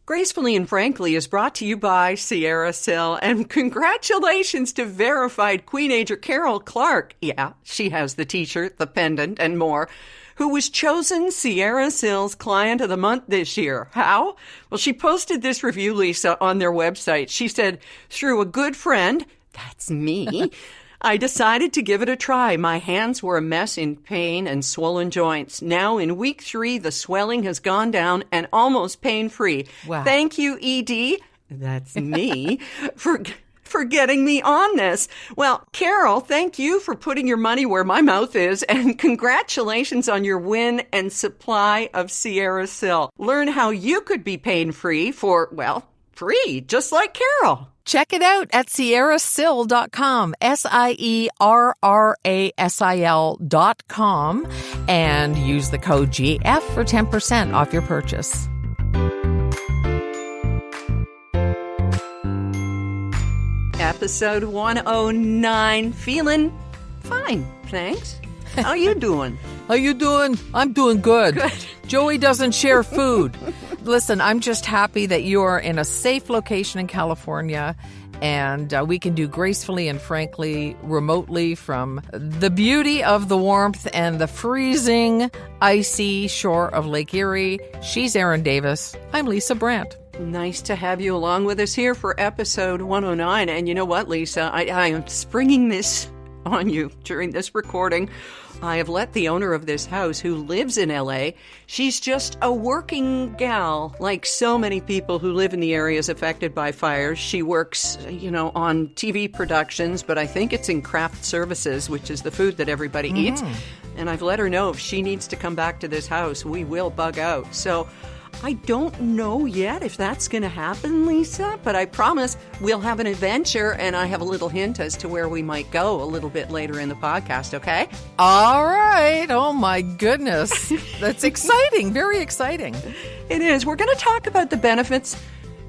Gracefully and Frankly is brought to you by Sierra Sil, and congratulations to verified Queenager Carol Clark. Yeah, she has the t-shirt, the pendant, and more, who was chosen Sierra Sil's Client of the Month this year. How? Well, she posted this review, Lisa, on their website. She said, through a good friend, that's me, I decided to give it a try. My hands were a mess in pain and swollen joints. Now in week 3, the swelling has gone down and almost pain-free. Wow. Thank you, ED, that's me, for getting me on this. Well, Carol, thank you for putting your money where my mouth is, and congratulations on your win and supply of Sierra Sil. Learn how you could be pain-free for, well, free, just like Carol. Check it out at sierrasil.com, SIERRASIL.com, and use the code GF for 10% off your purchase. Episode 109. Feeling fine, thanks. How you doing? How you doing? I'm doing good. Good. Joey doesn't share food. Listen, I'm just happy that you're in a safe location in California, and we can do Gracefully and Frankly remotely from the beauty of the warmth and the freezing, icy shore of Lake Erie. She's Erin Davis. I'm Lisa Brandt. Nice to have you along with us here for episode 109. And you know what, Lisa? I am springing this on you during this recording. I have let the owner of this house, who lives in LA, she's just a working gal, like so many people who live in the areas affected by fires. She works, on TV productions, but I think it's in craft services, which is the food that everybody eats. And I've let her know if she needs to come back to this house, we will bug out. So I don't know yet if that's going to happen, Lisa, but I promise we'll have an adventure, and I have a little hint as to where we might go a little bit later in the podcast, okay? All right. Oh, my goodness. That's exciting. Very exciting. It is. We're going to talk about the benefits.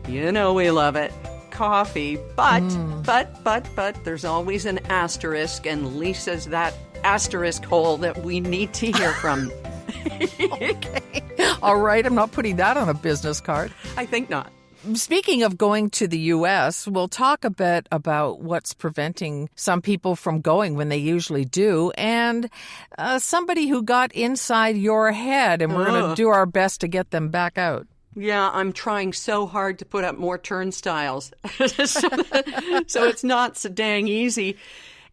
You know we love it. Coffee. But, there's always an asterisk, and Lisa's that asterisk hole that we need to hear from. Okay. All right. I'm not putting that on a business card. I think not. Speaking of going to the U.S., we'll talk a bit about what's preventing some people from going when they usually do, and somebody who got inside your head, and we're going to do our best to get them back out. Yeah, I'm trying so hard to put up more turnstiles, so it's not so dang easy.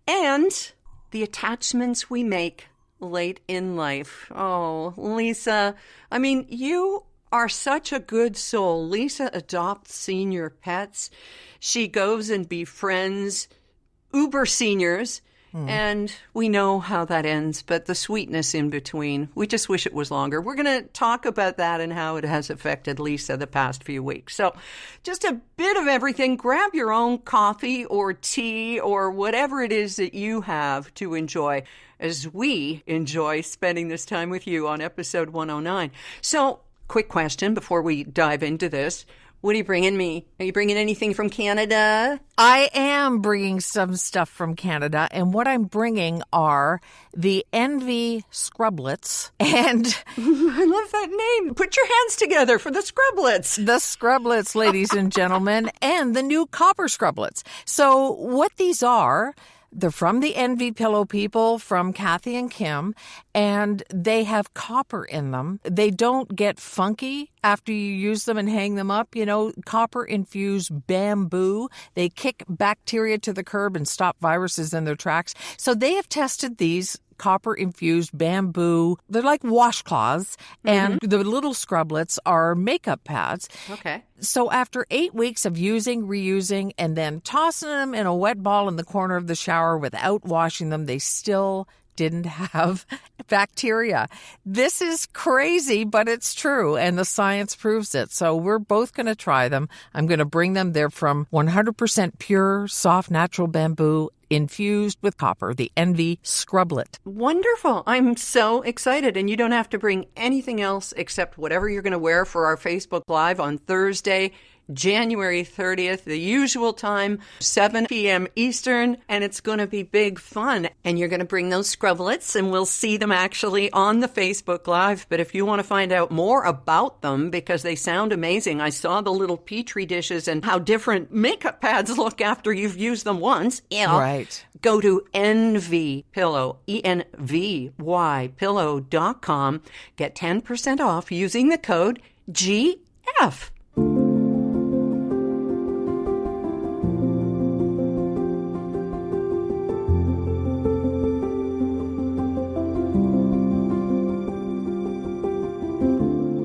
And the attachments we make late in life. Oh, Lisa, I mean, you are such a good soul. Lisa adopts senior pets. She goes and befriends Uber seniors, and we know how that ends, but the sweetness in between, we just wish it was longer. We're going to talk about that and how it has affected Lisa the past few weeks. So just a bit of everything. Grab your own coffee or tea or whatever it is that you have to enjoy as we enjoy spending this time with you on episode 109. So, quick question before we dive into this. What are you bringing me? Are you bringing anything from Canada? I am bringing some stuff from Canada, and what I'm bringing are the Envy Scrublets. And I love that name. Put your hands together for the Scrublets. The Scrublets, ladies and gentlemen, and the new Copper Scrublets. So what these are, they're from the Envy Pillow people, from Kathy and Kim, and they have copper in them. They don't get funky after you use them and hang them up. Copper-infused bamboo. They kick bacteria to the curb and stop viruses in their tracks. So they have tested these copper-infused bamboo. They're like washcloths, and the little scrublets are makeup pads. Okay. So after 8 weeks of using, reusing, and then tossing them in a wet ball in the corner of the shower without washing them, they still didn't have bacteria. This is crazy, but it's true, and the science proves it. So we're both going to try them. I'm going to bring them. They're from 100% pure, soft, natural bamboo, infused with copper, the Envy Scrublet. Wonderful. I'm so excited. And you don't have to bring anything else except whatever you're going to wear for our Facebook Live on Thursday. January 30th, the usual time, 7 p.m. Eastern, and it's going to be big fun. And you're going to bring those scrublets, and we'll see them actually on the Facebook Live. But if you want to find out more about them, because they sound amazing, I saw the little Petri dishes and how different makeup pads look after you've used them once. Yeah. Right. Go to Envy Pillow, ENVY pillow.com. Get 10% off using the code GF.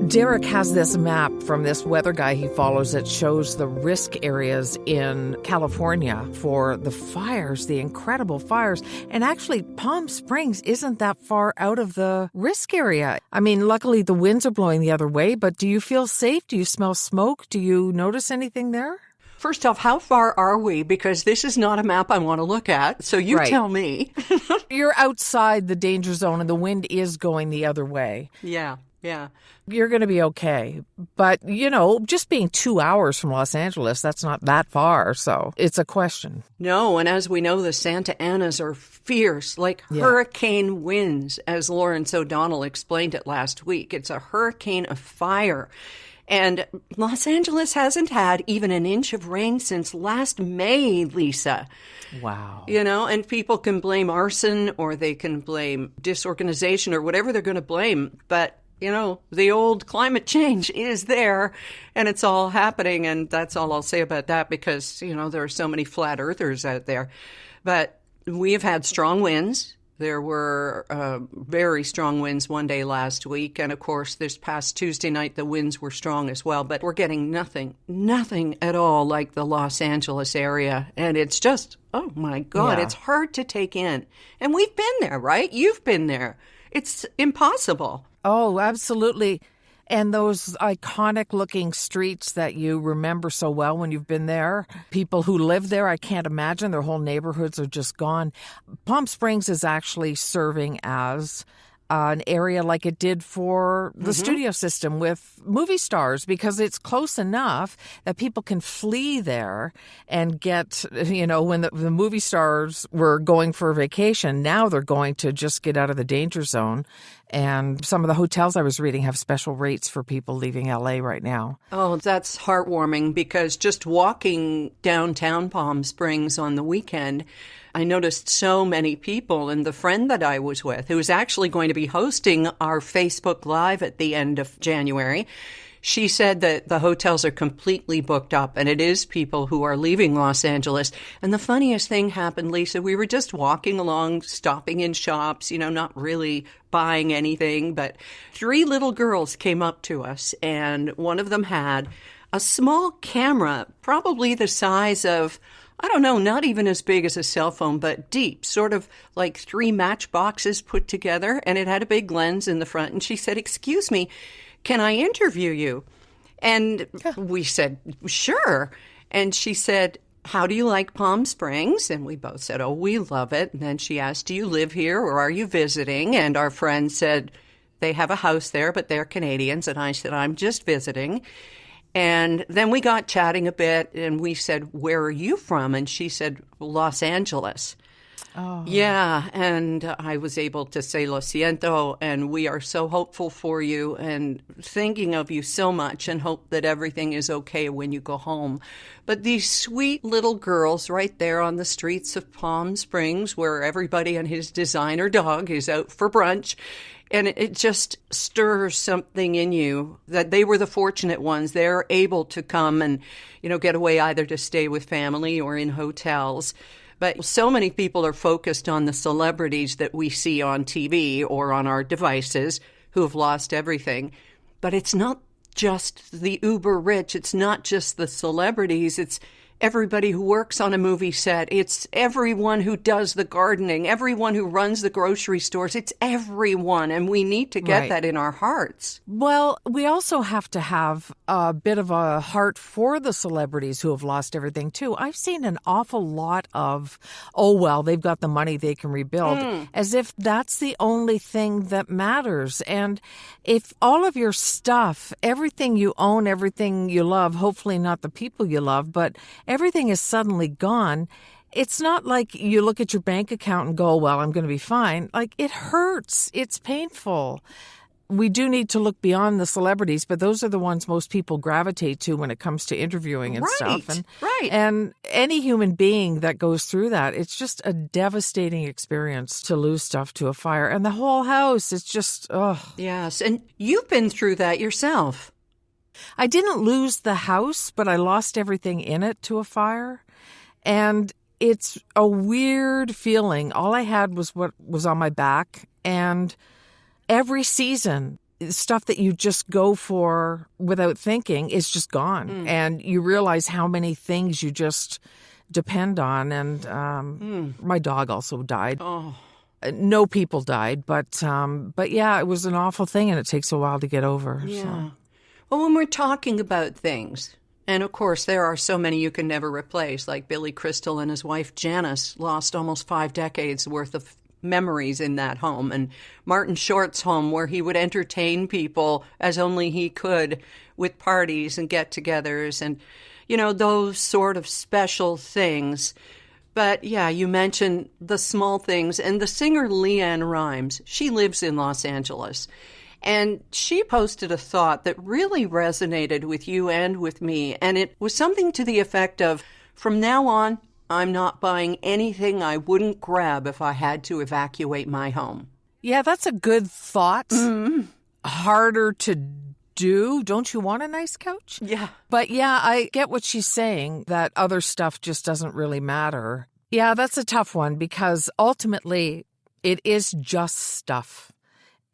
Derek has this map from this weather guy he follows that shows the risk areas in California for the fires, the incredible fires. And actually, Palm Springs isn't that far out of the risk area. I mean, luckily the winds are blowing the other way, but do you feel safe? Do you smell smoke? Do you notice anything there? First off, how far are we? Because this is not a map I want to look at, so you tell me. You're outside the danger zone and the wind is going the other way. Yeah. You're going to be okay. But, just being 2 hours from Los Angeles, that's not that far. So it's a question. No, and as we know, the Santa Anas are fierce, like hurricane winds, as Lawrence O'Donnell explained it last week. It's a hurricane of fire. And Los Angeles hasn't had even an inch of rain since last May, Lisa. Wow. And people can blame arson or they can blame disorganization or whatever they're going to blame. But the old climate change is there and it's all happening. And that's all I'll say about that because, there are so many flat earthers out there. But we have had strong winds. There were very strong winds one day last week. And of course, this past Tuesday night, the winds were strong as well. But we're getting nothing at all like the Los Angeles area. And it's just, oh my God, It's hard to take in. And we've been there, right? You've been there. It's impossible. Oh, absolutely. And those iconic-looking streets that you remember so well when you've been there, people who live there, I can't imagine. Their whole neighborhoods are just gone. Palm Springs is actually serving as an area like it did for the studio system with movie stars because it's close enough that people can flee there and get, when the movie stars were going for a vacation, now they're going to just get out of the danger zone. And some of the hotels I was reading have special rates for people leaving LA right now. Oh, that's heartwarming because just walking downtown Palm Springs on the weekend, I noticed so many people, and the friend that I was with, who was actually going to be hosting our Facebook Live at the end of January, she said that the hotels are completely booked up, and it is people who are leaving Los Angeles. And the funniest thing happened, Lisa, we were just walking along, stopping in shops, not really buying anything, but 3 little girls came up to us, and one of them had a small camera, probably the size of, I don't know, not even as big as a cell phone, but deep, sort of like 3 matchboxes put together. And it had a big lens in the front. And she said, "Excuse me, can I interview you?" And we said, "Sure." And she said, "How do you like Palm Springs?" And we both said, "Oh, we love it." And then she asked, "Do you live here or are you visiting?" And our friend said, "They have a house there, but they're Canadians." And I said, "I'm just visiting." And then we got chatting a bit and we said, "Where are you from?" And she said, "Los Angeles." Oh. Yeah. And I was able to say, "Lo siento." And we are so hopeful for you and thinking of you so much and hope that everything is okay when you go home. But these sweet little girls right there on the streets of Palm Springs where everybody and his designer dog is out for brunch. And it just stirs something in you that they were the fortunate ones. They're able to come and, get away either to stay with family or in hotels. But so many people are focused on the celebrities that we see on TV or on our devices who have lost everything. But it's not just the uber rich. It's not just the celebrities. It's everybody who works on a movie set. It's everyone who does the gardening, everyone who runs the grocery stores. It's everyone, and we need to get that in our hearts. Well, we also have to have a bit of a heart for the celebrities who have lost everything, too. I've seen an awful lot of, oh, well, they've got the money, they can rebuild, as if that's the only thing that matters. And if all of your stuff, everything you own, everything you love, hopefully not the people you love, but everything is suddenly gone, it's not like you look at your bank account and go, well, I'm going to be fine. Like, it hurts. It's painful. We do need to look beyond the celebrities, but those are the ones most people gravitate to when it comes to interviewing and stuff. And any human being that goes through that, it's just a devastating experience to lose stuff to a fire. And the whole house, it's just, ugh. Yes, and you've been through that yourself. I didn't lose the house, but I lost everything in it to a fire. And it's a weird feeling. All I had was what was on my back. And every season, stuff that you just go for without thinking is just gone. And you realize how many things you just depend on. And my dog also died. Oh. No people died, but yeah, it was an awful thing, and it takes a while to get over. Yeah. So. Well, when we're talking about things, and of course there are so many you can never replace, like Billy Crystal and his wife Janice lost almost 5 decades worth of memories in that home, and Martin Short's home where he would entertain people as only he could with parties and get-togethers and, you know, those sort of special things. But yeah, you mentioned the small things, and the singer Leanne Rimes, she lives in Los Angeles. And she posted a thought that really resonated with you and with me. And it was something to the effect of, from now on, I'm not buying anything I wouldn't grab if I had to evacuate my home. Yeah, that's a good thought. Harder to do. Don't you want a nice couch? Yeah. But yeah, I get what she's saying, that other stuff just doesn't really matter. Yeah, that's a tough one because ultimately it is just stuff.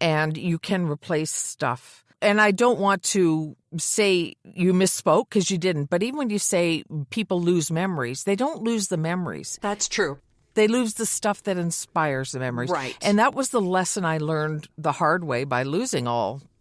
And you can replace stuff. And I don't want to say you misspoke because you didn't. But even when you say people lose memories, they don't lose the memories. That's true. They lose the stuff that inspires the memories. Right. And that was the lesson I learned the hard way by losing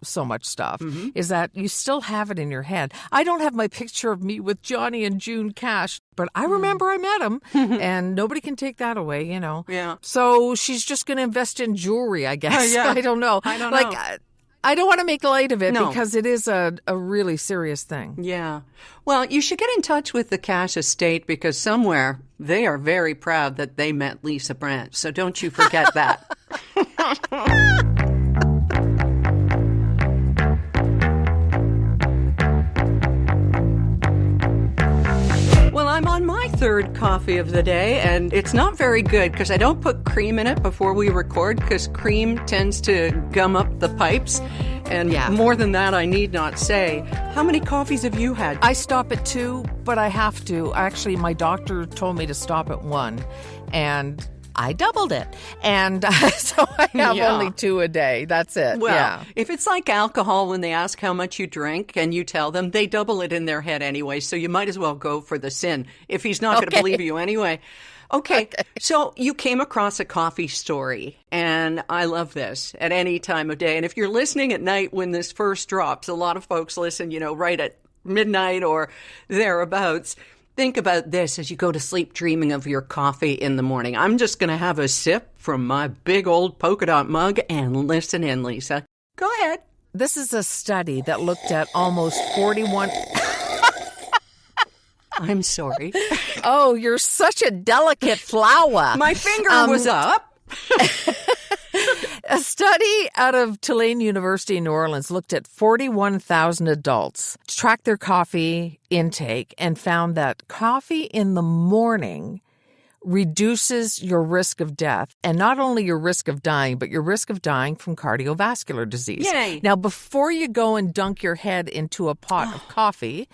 so much stuff, is that you still have it in your head. I don't have my picture of me with Johnny and June Cash, but I remember I met him, and nobody can take that away, you know. Yeah. So she's just going to invest in jewelry, I guess. Yeah. I don't know. I don't know. I don't want to make light of it No. because it is a really serious thing. Yeah. Well, you should get in touch with the Cash estate because somewhere they are very proud that they met Lisa Branch. So don't you forget that. Well, I'm on my third coffee of the day, and it's not very good because I don't put cream in it before we record because cream tends to gum up the pipes. And more than that, I need not say. How many coffees have you had? I stop at 2, but I have to. Actually, my doctor told me to stop at 1, and I doubled it. And so I have only 2 a day. That's it. Well, if it's like alcohol, when they ask how much you drink and you tell them, they double it in their head anyway. So you might as well go for the sin if he's not going to believe you anyway. Okay, so you came across a coffee story, and I love this at any time of day. And if you're listening at night when this first drops, a lot of folks listen, you know, right at midnight or thereabouts. Think about this as you go to sleep dreaming of your coffee in the morning. I'm just going to have a sip from my big old polka dot mug and listen in, Lisa. Go ahead. This is a study that looked at almost 41... I'm sorry. Oh, you're such a delicate flower. My finger was up. A study out of Tulane University in New Orleans looked at 41,000 adults, tracked their coffee intake, and found that coffee in the morning reduces your risk of death, and not only your risk of dying, but your risk of dying from cardiovascular disease. Yay. Now, before you go and dunk your head into a pot of coffee,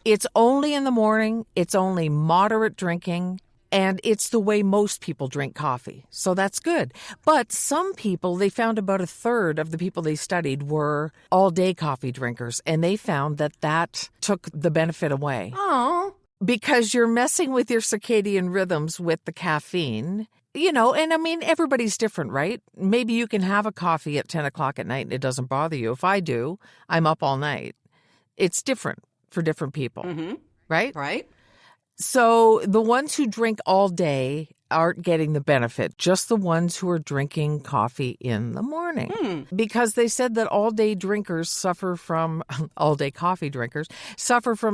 it's only in the morning, it's only moderate drinking, and it's the way most people drink coffee. So that's good. But some people, they found about a third of the people they studied were all-day coffee drinkers, and they found that took the benefit away. Oh. because you're messing with your circadian rhythms with the caffeine. And I mean, everybody's different, right? Maybe you can have a coffee at 10 o'clock at night and it doesn't bother you. If I do, I'm up all night. It's different for different people, right? Right. So the ones who drink all day aren't getting the benefit, just the ones who are drinking coffee in the morning. Because they said that all-day coffee drinkers suffer from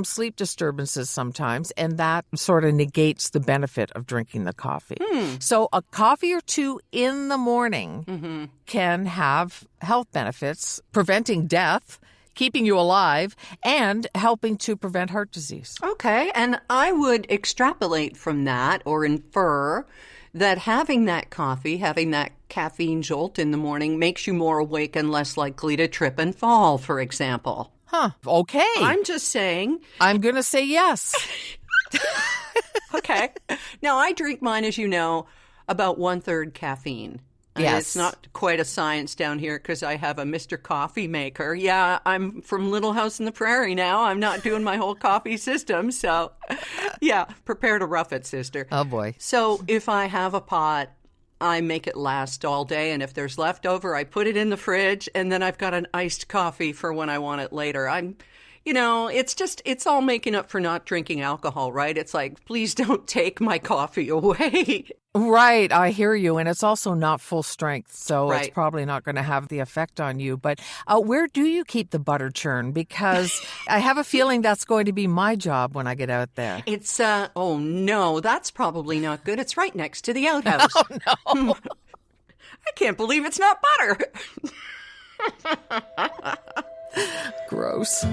sleep disturbances sometimes, and that sort of negates the benefit of drinking the coffee. So a coffee or two in the morning can have health benefits, preventing death, keeping you alive, and helping to prevent heart disease. Okay, and I would extrapolate from that or infer that having that coffee, having that caffeine jolt in the morning makes you more awake and less likely to trip and fall, for example. Huh, okay. I'm just saying. I'm going to say yes. Okay. Now, I drink mine, as you know, about 1/3 caffeine. Yes. It's not quite a science down here because I have a Mr. Coffee maker. Yeah, I'm from Little House in the Prairie now. I'm not doing my whole coffee system. So, yeah, prepare to rough it, sister. Oh, boy. So if I have a pot, I make it last all day. And if there's leftover, I put it in the fridge. And then I've got an iced coffee for when I want it later. It's all making up for not drinking alcohol, right? It's like, please don't take my coffee away. Right, I hear you. And it's also not full strength, so Right. it's probably not going to have the effect on you. But where do you keep the butter churn? Because I have a feeling that's going to be my job when I get out there. It's, oh no, that's probably not good. It's right next to the outhouse. Oh, no. I can't believe it's not butter. Gross.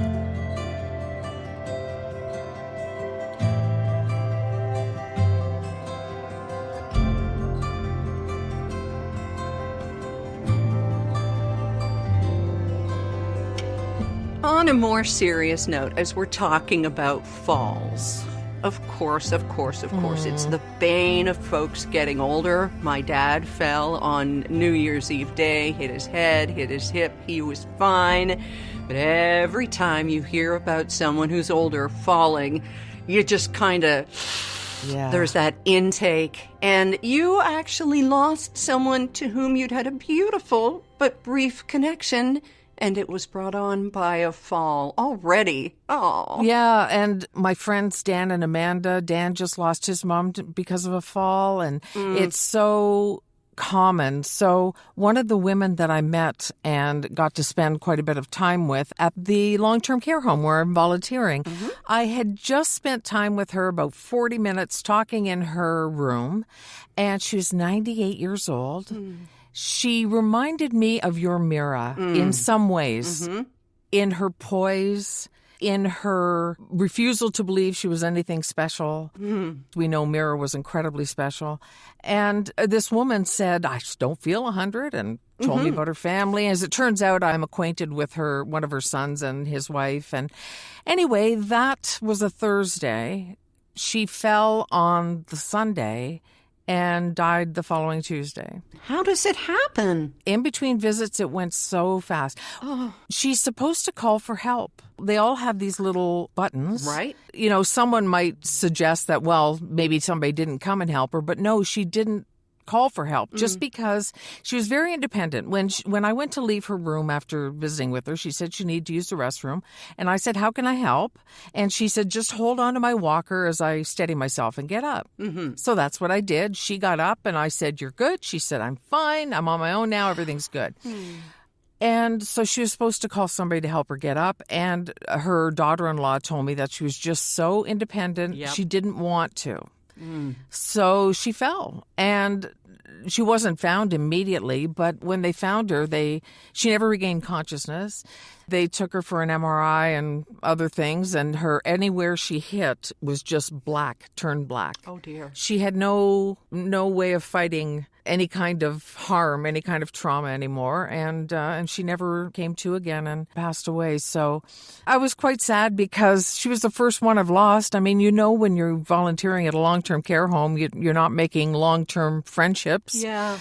On a more serious note, as we're talking about falls, of course, it's the bane of folks getting older. My dad fell on New Year's Eve day, hit his head, hit his hip. He was fine. But every time you hear about someone who's older falling, you just kind of... Yeah. There's that intake. And you actually lost someone to whom you'd had a beautiful but brief connection, and it was brought on by a fall already. Oh. Yeah, and my friends Dan and Amanda, Dan just lost his mom because of a fall, and it's so common. So one of the women that I met and got to spend quite a bit of time with at the long-term care home where I'm volunteering, I had just spent time with her, about 40 minutes, talking in her room, and she was 98 years old. She reminded me of your Mira in some ways, in her poise, in her refusal to believe she was anything special. We know Mira was incredibly special. And this woman said, I just don't feel 100, and told me about her family. As it turns out, I'm acquainted with one of her sons and his wife. And anyway, that was a Thursday. She fell on the Sunday and died the following Tuesday. How does it happen? In between visits, it went so fast. She's supposed to call for help. They all have these little buttons. Right. Someone might suggest that, well, maybe somebody didn't come and help her, but no, she didn't call for help just because she was very independent. When I went to leave her room after visiting with her, she said she needed to use the restroom. And I said, how can I help? And she said, just hold on to my walker as I steady myself and get up. So that's what I did. She got up and I said, you're good. She said, I'm fine. I'm on my own now. Everything's good. And so she was supposed to call somebody to help her get up. And her daughter-in-law told me that she was just so independent. Yep. She didn't want to. So she fell, and she wasn't found immediately, but when they found her, she never regained consciousness. They took her for an MRI and other things, and anywhere she hit was just black, turned black. Oh, dear. She had no way of fighting any kind of harm, any kind of trauma anymore. And she never came to again and passed away. So I was quite sad because she was the first one I've lost. I mean, when you're volunteering at a long-term care home, you're not making long-term friendships. Yeah.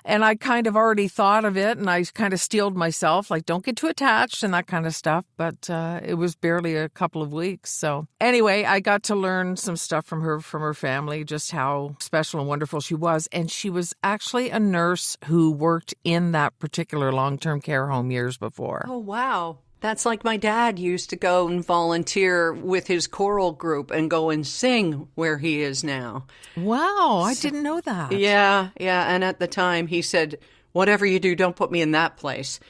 And I kind of already thought of it, and I kind of steeled myself, like, don't get too attached and that kind of stuff. But it was barely a couple of weeks. So anyway, I got to learn some stuff from her family, just how special and wonderful she was. And she was actually a nurse who worked in that particular long-term care home years before. Oh, wow. That's like my dad used to go and volunteer with his choral group and go and sing where he is now. Wow, I didn't know that. Yeah. And at the time he said, whatever you do, don't put me in that place.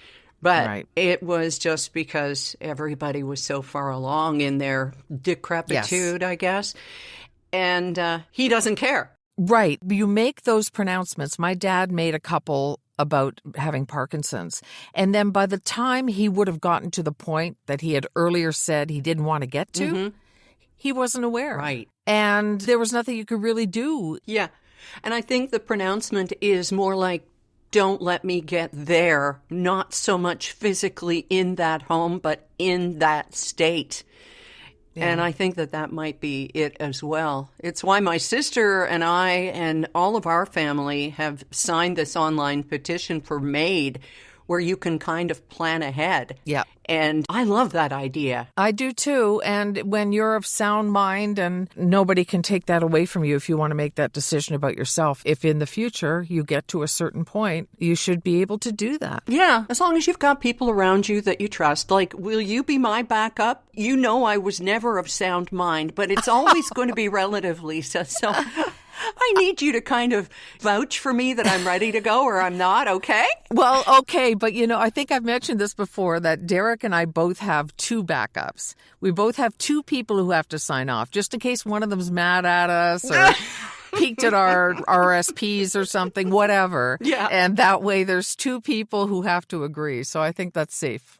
But It was just because everybody was so far along in their decrepitude, I guess. And he doesn't care. Right. You make those pronouncements. My dad made a couple about having Parkinson's. And then by the time he would have gotten to the point that he had earlier said he didn't want to get to, he wasn't aware. Right. And there was nothing you could really do. Yeah. And I think the pronouncement is more like, don't let me get there, not so much physically in that home, but in that state. Yeah. And I think that might be it as well. It's why my sister and I and all of our family have signed this online petition for MAID, where you can kind of plan ahead. Yeah. And I love that idea. I do too. And when you're of sound mind, and nobody can take that away from you if you want to make that decision about yourself. If in the future you get to a certain point, you should be able to do that. Yeah, as long as you've got people around you that you trust. Like, will you be my backup? You know I was never of sound mind, but it's always going to be relative, Lisa. So I need you to kind of vouch for me that I'm ready to go or I'm not, okay? Well, okay, but I think I've mentioned this before, that Derek and I both have two backups. We both have two people who have to sign off, just in case one of them's mad at us or peeked at our RSPs or something, whatever. Yeah. And that way there's two people who have to agree. So I think that's safe.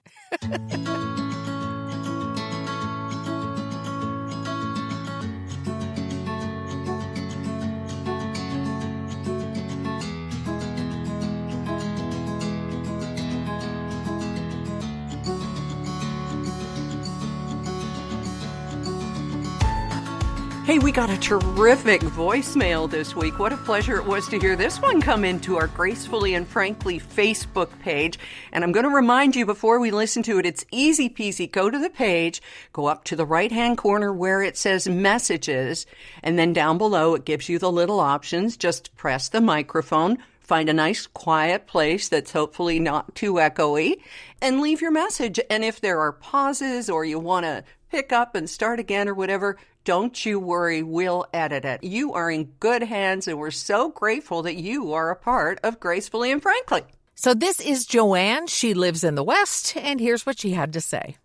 Hey, we got a terrific voicemail this week. What a pleasure it was to hear this one come into our Gracefully and Frankly Facebook page. And I'm going to remind you before we listen to it, it's easy peasy. Go to the page, go up to the right-hand corner where it says messages, and then down below it gives you the little options. Just press the microphone, find a nice quiet place that's hopefully not too echoey, and leave your message. And if there are pauses or you want to pick up and start again or whatever, don't you worry, we'll edit it. You are in good hands, and we're so grateful that you are a part of Gracefully and Frankly. So this is Joanne. She lives in the West, and here's what she had to say.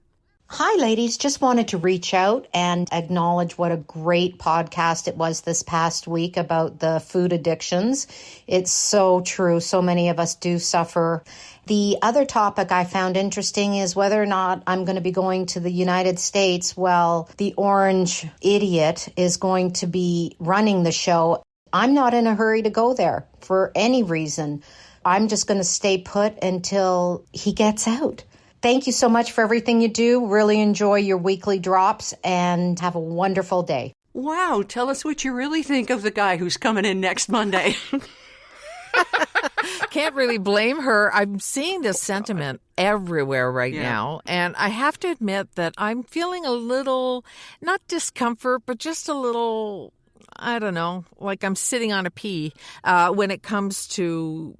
Hi, ladies. Just wanted to reach out and acknowledge what a great podcast it was this past week about the food addictions. It's so true. So many of us do suffer. The other topic I found interesting is whether or not I'm going to be going to the United States. Well, the orange idiot is going to be running the show. I'm not in a hurry to go there for any reason. I'm just going to stay put until he gets out. Thank you so much for everything you do. Really enjoy your weekly drops and have a wonderful day. Wow, tell us what you really think of the guy who's coming in next Monday. Can't really blame her. I'm seeing this sentiment everywhere right now. And I have to admit that I'm feeling a little, not discomfort, but just a little, I don't know, like I'm sitting on a pea when it comes to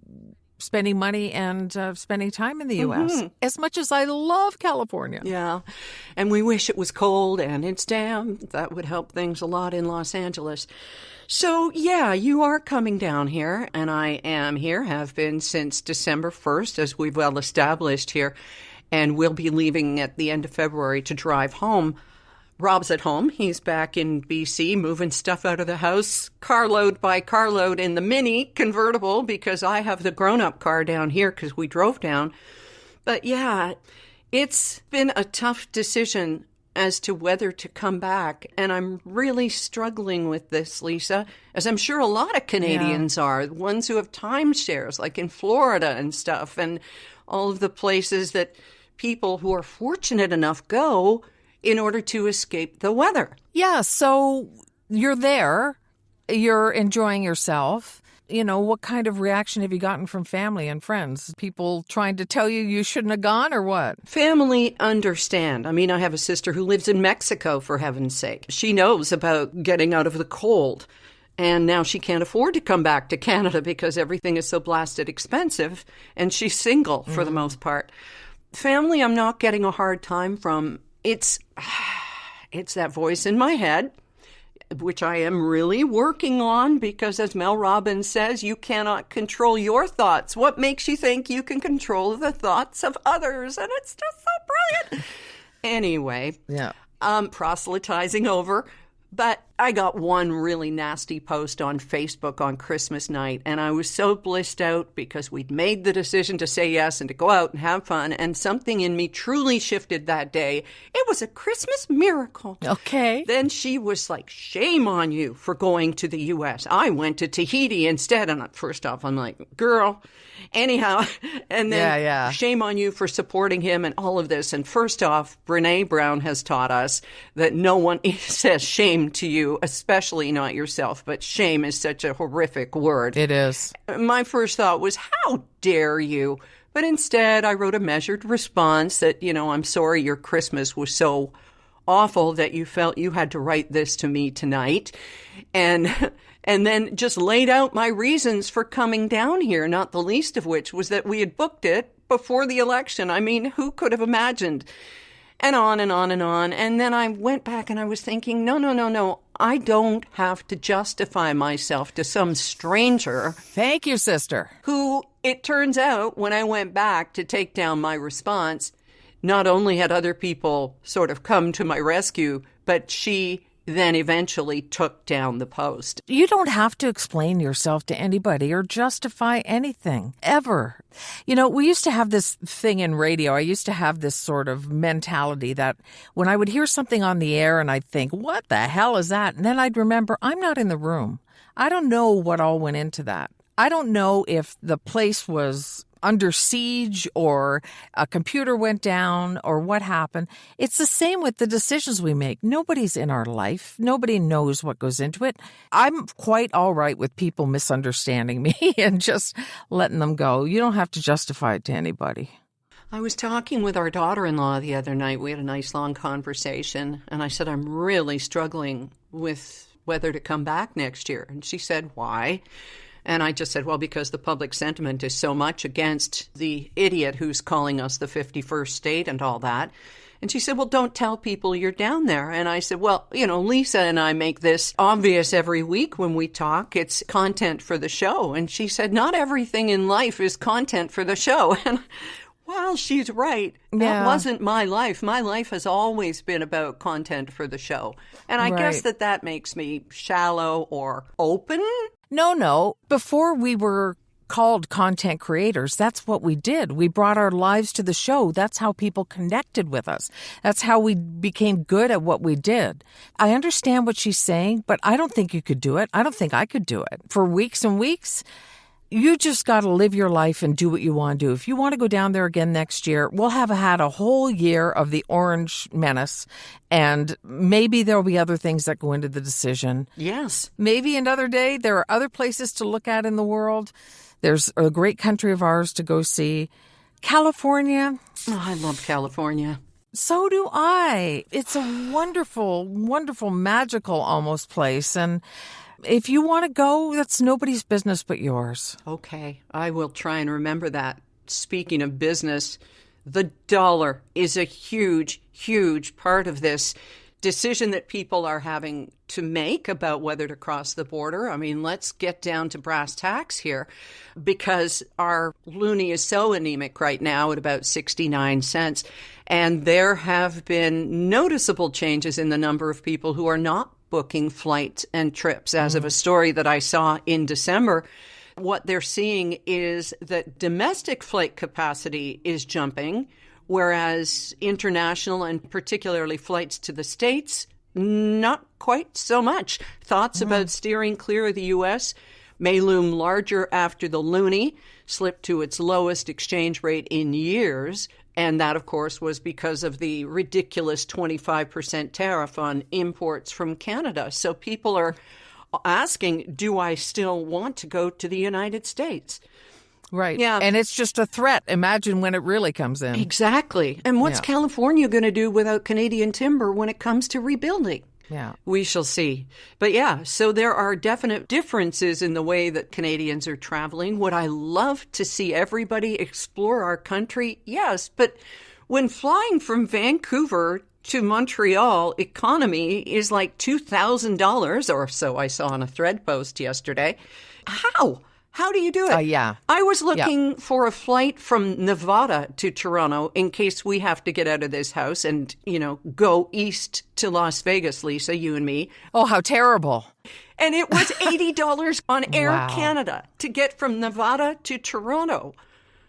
spending money and spending time in the U.S. As much as I love California. Yeah, and we wish it was cold and it's damp. That would help things a lot in Los Angeles. So, yeah, you are coming down here, and I am here, have been since December 1st, as we've well established here, and we'll be leaving at the end of February to drive home. Rob's at home. He's back in BC, moving stuff out of the house, carload by carload in the mini convertible, because I have the grown-up car down here because we drove down. But yeah, it's been a tough decision, as to whether to come back. And I'm really struggling with this, Lisa, as I'm sure a lot of Canadians are, ones who have timeshares, like in Florida and stuff, and all of the places that people who are fortunate enough go in order to escape the weather. Yeah, so you're there, you're enjoying yourself. You know, what kind of reaction have you gotten from family and friends? People trying to tell you shouldn't have gone or what? Family understand. I mean, I have a sister who lives in Mexico, for heaven's sake. She knows about getting out of the cold. And now she can't afford to come back to Canada because everything is so blasted expensive. And she's single for the most part. Family, I'm not getting a hard time from. It's that voice in my head, which I am really working on because, as Mel Robbins says, you cannot control your thoughts. What makes you think you can control the thoughts of others? And it's just so brilliant. Anyway, I'm proselytizing over. But I got one really nasty post on Facebook on Christmas night, and I was so blissed out because we'd made the decision to say yes and to go out and have fun, and something in me truly shifted that day. It was a Christmas miracle. Okay. Then she was like, shame on you for going to the U.S. I went to Tahiti instead. And first off, I'm like, girl, anyhow. And then shame on you for supporting him and all of this. And first off, Brene Brown has taught us that no one says shame to you, especially not yourself. But shame is such a horrific word. It is. My first thought was, how dare you? But instead, I wrote a measured response that, I'm sorry your Christmas was so awful that you felt you had to write this to me tonight. And then just laid out my reasons for coming down here, not the least of which was that we had booked it before the election. I mean, who could have imagined? And on and on and on. And then I went back and I was thinking, no. I don't have to justify myself to some stranger. Thank you, sister. Who, it turns out, when I went back to take down my response, not only had other people sort of come to my rescue, but she then eventually took down the post. You don't have to explain yourself to anybody or justify anything, ever. We used to have this thing in radio. I used to have this sort of mentality that when I would hear something on the air and I'd think, what the hell is that? And then I'd remember, I'm not in the room. I don't know what all went into that. I don't know if the place was under siege or a computer went down or what happened. It's the same with the decisions we make. Nobody's in our life. Nobody knows what goes into it. I'm quite all right with people misunderstanding me and just letting them go. You don't have to justify it to anybody. I was talking with our daughter-in-law the other night. We had a nice long conversation, and I said, I'm really struggling with whether to come back next year. And she said, why? And I just said, well, because the public sentiment is so much against the idiot who's calling us the 51st state and all that. And she said, well, don't tell people you're down there. And I said, well, Lisa and I make this obvious every week when we talk. It's content for the show. And she said, not everything in life is content for the show. And while she's right, that wasn't my life. My life has always been about content for the show. And I guess that makes me shallow or open. No. Before we were called content creators, that's what we did. We brought our lives to the show. That's how people connected with us. That's how we became good at what we did. I understand what she's saying, but I don't think you could do it. I don't think I could do it. For weeks and weeks, you just got to live your life and do what you want to do. If you want to go down there again next year, we'll have had a whole year of the orange menace, and maybe there'll be other things that go into the decision. Yes. Maybe another day there are other places to look at in the world. There's a great country of ours to go see. California. Oh, I love California. So do I. It's a wonderful, wonderful, magical almost place. And if you want to go, that's nobody's business but yours. Okay, I will try and remember that. Speaking of business, the dollar is a huge, huge part of this decision that people are having to make about whether to cross the border. I mean, let's get down to brass tacks here, because our loonie is so anemic right now at about 69 cents. And there have been noticeable changes in the number of people who are not booking flights and trips. As of a story that I saw in December, what they're seeing is that domestic flight capacity is jumping, whereas international and particularly flights to the States, not quite so much. Thoughts about steering clear of the U.S. may loom larger after the loonie slipped to its lowest exchange rate in years. And that, of course, was because of the ridiculous 25% tariff on imports from Canada. So people are asking, do I still want to go to the United States? Right. Yeah. And it's just a threat. Imagine when it really comes in. Exactly. And what's California going to do without Canadian timber when it comes to rebuilding? Yeah. We shall see. But yeah, so there are definite differences in the way that Canadians are traveling. Would I love to see everybody explore our country? Yes. But when flying from Vancouver to Montreal, economy is like $2,000 or so, I saw on a thread post yesterday. How? How do you do it? Yeah. I was looking for a flight from Nevada to Toronto in case we have to get out of this house and, go east to Las Vegas, Lisa, you and me. Oh, how terrible. And it was $80 on Air Canada to get from Nevada to Toronto.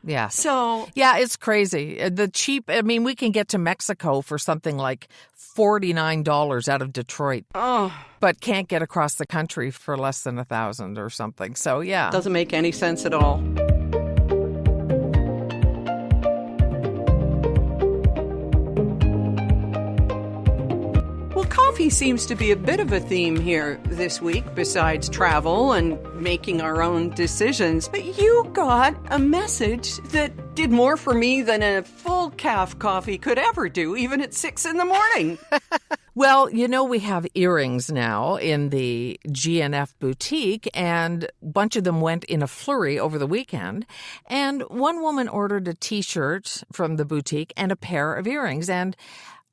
Yeah. So, yeah, it's crazy. We can get to Mexico for something like $49 out of Detroit. Oh. But can't get across the country for less than $1,000 or something. So, yeah. Doesn't make any sense at all. Coffee seems to be a bit of a theme here this week, besides travel and making our own decisions. But you got a message that did more for me than a full calf coffee could ever do, even at 6 a.m. Well, we have earrings now in the GNF boutique, and a bunch of them went in a flurry over the weekend. And one woman ordered a T-shirt from the boutique and a pair of earrings, and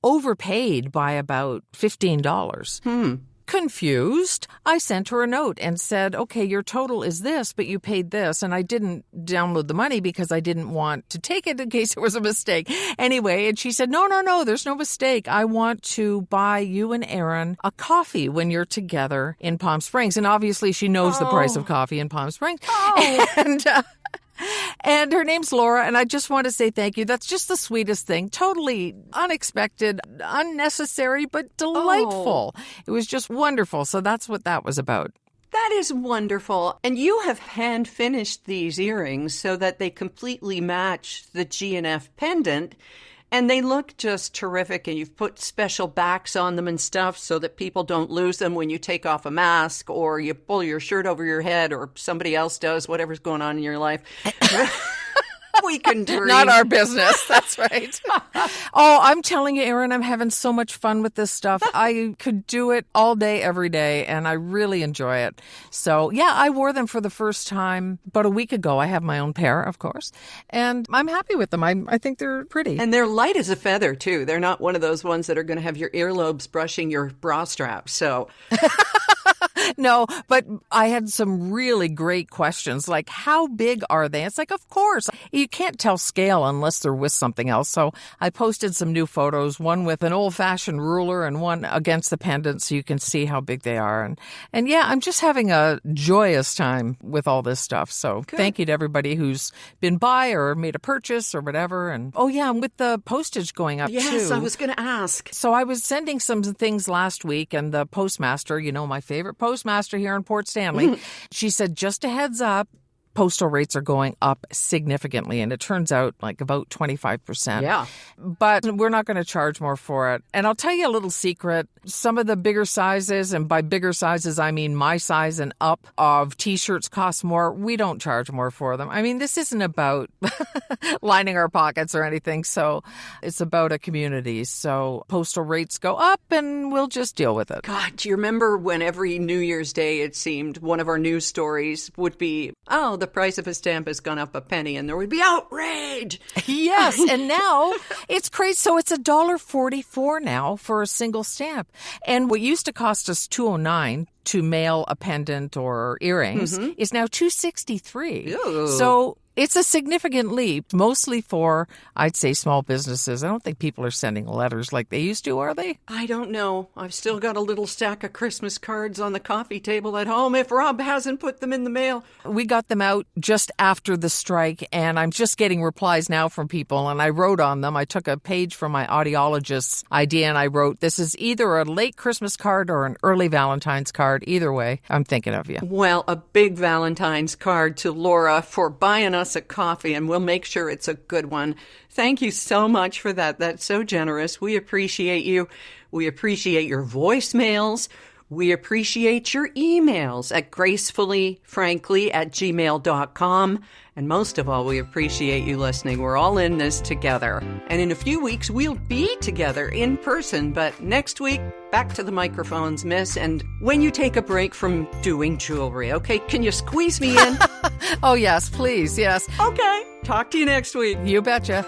overpaid by about $15. Confused, I sent her a note and said, okay, your total is this, but you paid this. And I didn't download the money because I didn't want to take it in case there was a mistake. Anyway, and she said, no, there's no mistake. I want to buy you and Erin a coffee when you're together in Palm Springs. And obviously she knows the price of coffee in Palm Springs. And her name's Laura, and I just want to say thank you. That's just the sweetest thing. Totally unexpected, unnecessary, but delightful. It was just wonderful. So that's what that was about. That is wonderful. And you have hand-finished these earrings so that they completely match the GNF pendant. And they look just terrific, and you've put special backs on them and stuff so that people don't lose them when you take off a mask or you pull your shirt over your head or somebody else does, whatever's going on in your life. We can dream. Not our business. That's right. Oh, I'm telling you, Erin, I'm having so much fun with this stuff. I could do it all day, every day, and I really enjoy it. So, yeah, I wore them for the first time about a week ago. I have my own pair, of course, and I'm happy with them. I think they're pretty. And they're light as a feather, too. They're not one of those ones that are going to have your earlobes brushing your bra strap. So... No, but I had some really great questions, like how big are they? It's like, of course, you can't tell scale unless they're with something else. So I posted some new photos, one with an old-fashioned ruler and one against the pendant so you can see how big they are. And yeah, I'm just having a joyous time with all this stuff. So Thank you to everybody who's been by or made a purchase or whatever. And oh yeah, and with the postage going up too. Yes, I was going to ask. So I was sending some things last week, and the postmaster, my favorite postmaster here in Port Stanley, she said, just a heads up, postal rates are going up significantly, and it turns out like about 25%. Yeah. But we're not going to charge more for it. And I'll tell you a little secret. Some of the bigger sizes, and by bigger sizes, I mean my size and up of T-shirts cost more. We don't charge more for them. I mean, this isn't about lining our pockets or anything. So it's about a community. So postal rates go up, and we'll just deal with it. God, do you remember when every New Year's Day, it seemed, one of our news stories would be, the price of a stamp has gone up a penny, and there would be outrage. Yes, and now it's crazy. So it's $1.44 now for a single stamp. And what used to cost us $2.09 to mail a pendant or earrings is now $2.63. Ew. So It's a significant leap, mostly for, I'd say, small businesses. I don't think people are sending letters like they used to, are they? I don't know. I've still got a little stack of Christmas cards on the coffee table at home if Rob hasn't put them in the mail. We got them out just after the strike, and I'm just getting replies now from people, and I wrote on them. I took a page from my audiologist's idea, and I wrote, this is either a late Christmas card or an early Valentine's card. Either way, I'm thinking of you. Well, a big Valentine's card to Laura for buying us a coffee, and we'll make sure it's a good one. Thank you so much for that. That's so generous. We appreciate you. We appreciate your voicemails. We appreciate your emails at gracefullyfrankly@gmail.com. And most of all, we appreciate you listening. We're all in this together. And in a few weeks, we'll be together in person. But next week, back to the microphones, miss. And when you take a break from doing jewelry, okay, can you squeeze me in? Oh, yes, please, yes. Okay. Talk to you next week. You betcha.